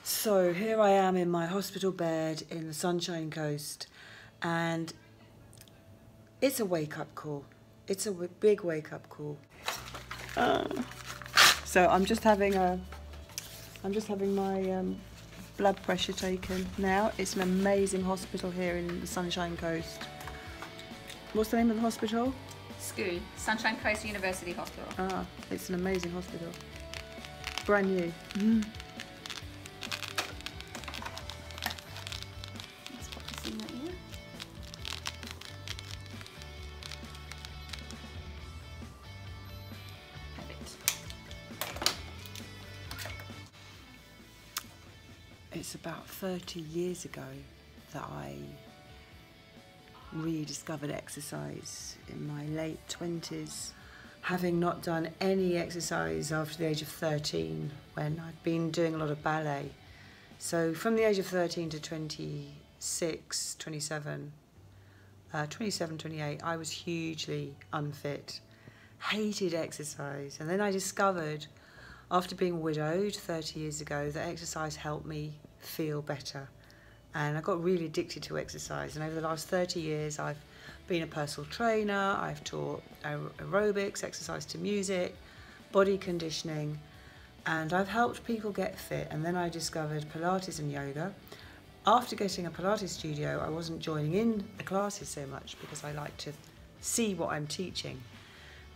So here I am in my hospital bed in the Sunshine Coast, and it's a wake-up call. It's a big wake-up call. So I'm just having my blood pressure taken now. It's an amazing hospital here in the Sunshine Coast. What's the name of the hospital? SCU, Sunshine Coast University Hospital. Ah, it's an amazing hospital. Brand new. Let's pop this in that ear. Perfect. It's about 30 years ago that I rediscovered exercise in my late 20s, having not done any exercise after the age of 13 when I'd been doing a lot of ballet. So from the age of 13 to 26, 27, 28, I was hugely unfit, hated exercise. And then I discovered, after being widowed 30 years ago, that exercise helped me feel better. And I got really addicted to exercise, and over the last 30 years I've been a personal trainer, I've taught aerobics, exercise to music, body conditioning, and I've helped people get fit. And then I discovered Pilates and yoga. After getting a Pilates studio, I wasn't joining in the classes so much because I like to see what I'm teaching.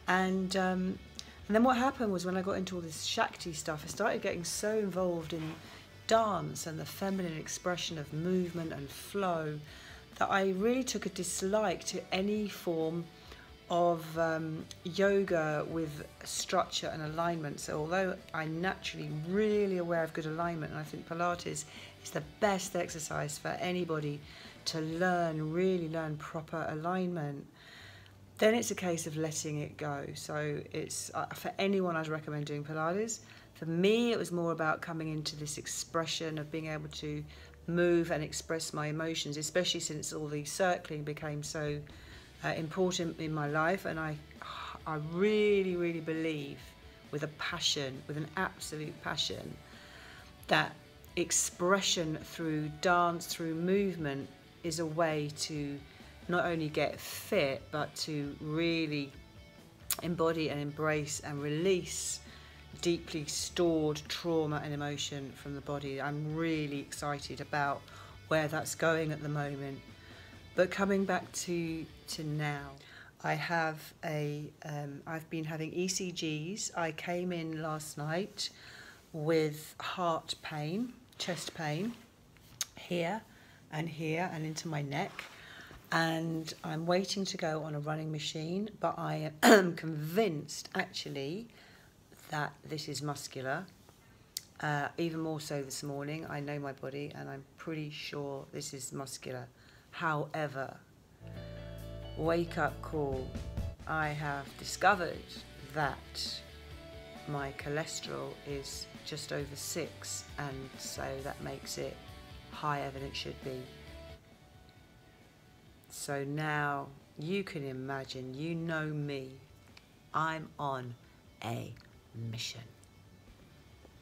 And then what happened was, when I got into all this Shakti stuff, I started getting so involved in dance and the feminine expression of movement and flow that I really took a dislike to any form of yoga with structure and alignment. So although I'm naturally really aware of good alignment, and I think Pilates is the best exercise for anybody to really learn proper alignment, then it's a case of letting it go. So it's for anyone, I'd recommend doing Pilates. For me, it was more about coming into this expression of being able to move and express my emotions, especially since all the circling became so important in my life. And I really, really believe with a passion, with an absolute passion, that expression through dance, through movement, is a way to not only get fit, but to really embody and embrace and release deeply stored trauma and emotion from the body. I'm really excited about where that's going at the moment. But coming back to now, I have I've been having ECGs. I came in last night with heart pain, chest pain, here and into my neck. And I'm waiting to go on a running machine, but I am convinced actually that this is muscular, even more so this morning. I know my body and I'm pretty sure this is muscular. However, wake up call, I have discovered that my cholesterol is just over 6, and so that makes it higher than it should be. So now you can imagine, you know me, I'm on a mission.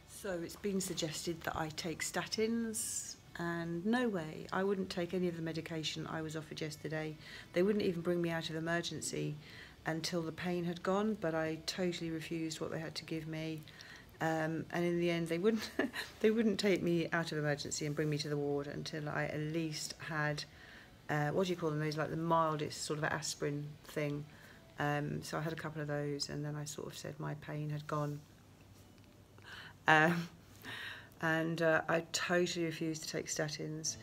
So it's been suggested that I take statins, and no way, I wouldn't take any of the medication I was offered yesterday. They wouldn't even bring me out of emergency until the pain had gone, but I totally refused what they had to give me. And in the end, they wouldn't take me out of emergency and bring me to the ward until I at least had, what do you call them, those like the mildest sort of aspirin thing. So I had a couple of those, and then I sort of said my pain had gone. I totally refused to take statins.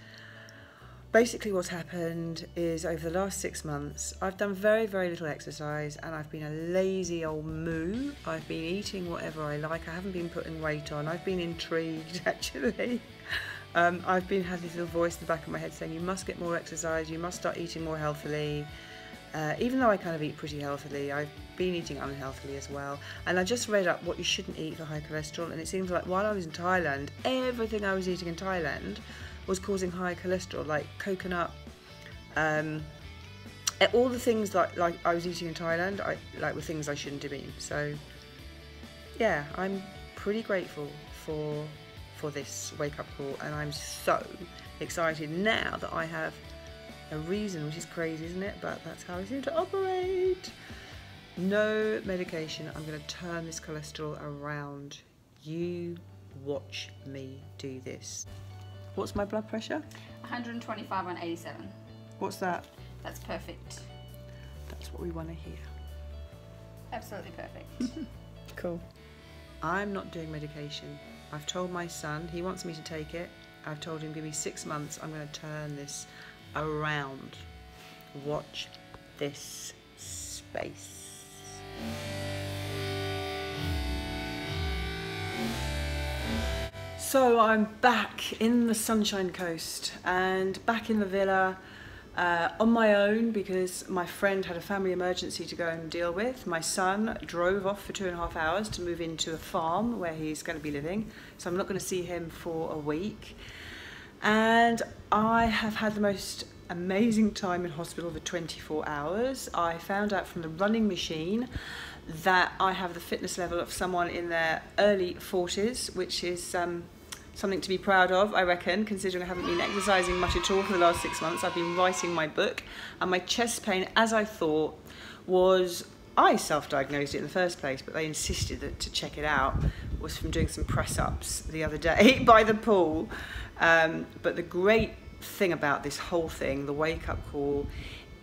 Basically what's happened is, over the last 6 months, I've done very, very little exercise, and I've been a lazy old moo. I've been eating whatever I like. I haven't been putting weight on. I've been intrigued, actually. I've been had this little voice in the back of my head saying, you must get more exercise, you must start eating more healthily. Even though I kind of eat pretty healthily, I've been eating unhealthily as well. And I just read up what you shouldn't eat for high cholesterol, and it seems like while I was in Thailand, everything I was eating in Thailand was causing high cholesterol, like coconut, all the things like I was eating in Thailand, were things I shouldn't have eaten. So yeah, I'm pretty grateful for for this wake up call, and I'm so excited now that I have a reason, which is crazy, isn't it? But that's how I seem to operate. No medication. I'm going to turn this cholesterol around. You watch me do this. What's my blood pressure? 125 on 87. What's that? That's perfect. That's what we want to hear. Absolutely perfect. Cool. I'm not doing medication. I've told my son, he wants me to take it. I've told him, give me 6 months, I'm going to turn this around. Watch this space. So I'm back in the Sunshine Coast and back in the villa on my own because my friend had a family emergency to go and deal with. My son drove off for 2.5 hours to move into a farm where he's going to be living. So I'm not going to see him for a week. And I have had the most amazing time in hospital for 24 hours. I found out from the running machine that I have the fitness level of someone in their early 40s, which is something to be proud of, I reckon, considering I haven't been exercising much at all for the last 6 months. I've been writing my book, and my chest pain, as I thought, was, I self-diagnosed it in the first place, but they insisted that to check it out, was from doing some press-ups the other day by the pool. But the great thing about this whole thing, the wake-up call,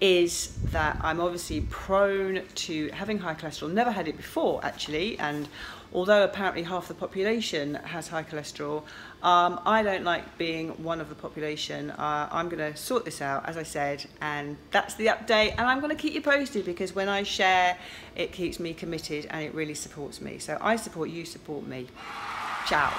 is that I'm obviously prone to having high cholesterol. Never had it before, actually, and although apparently half the population has high cholesterol, I don't like being one of the population. I'm going to sort this out, as I said, and that's the update, and I'm going to keep you posted because when I share, it keeps me committed and it really supports me. So I support you, support me. Ciao.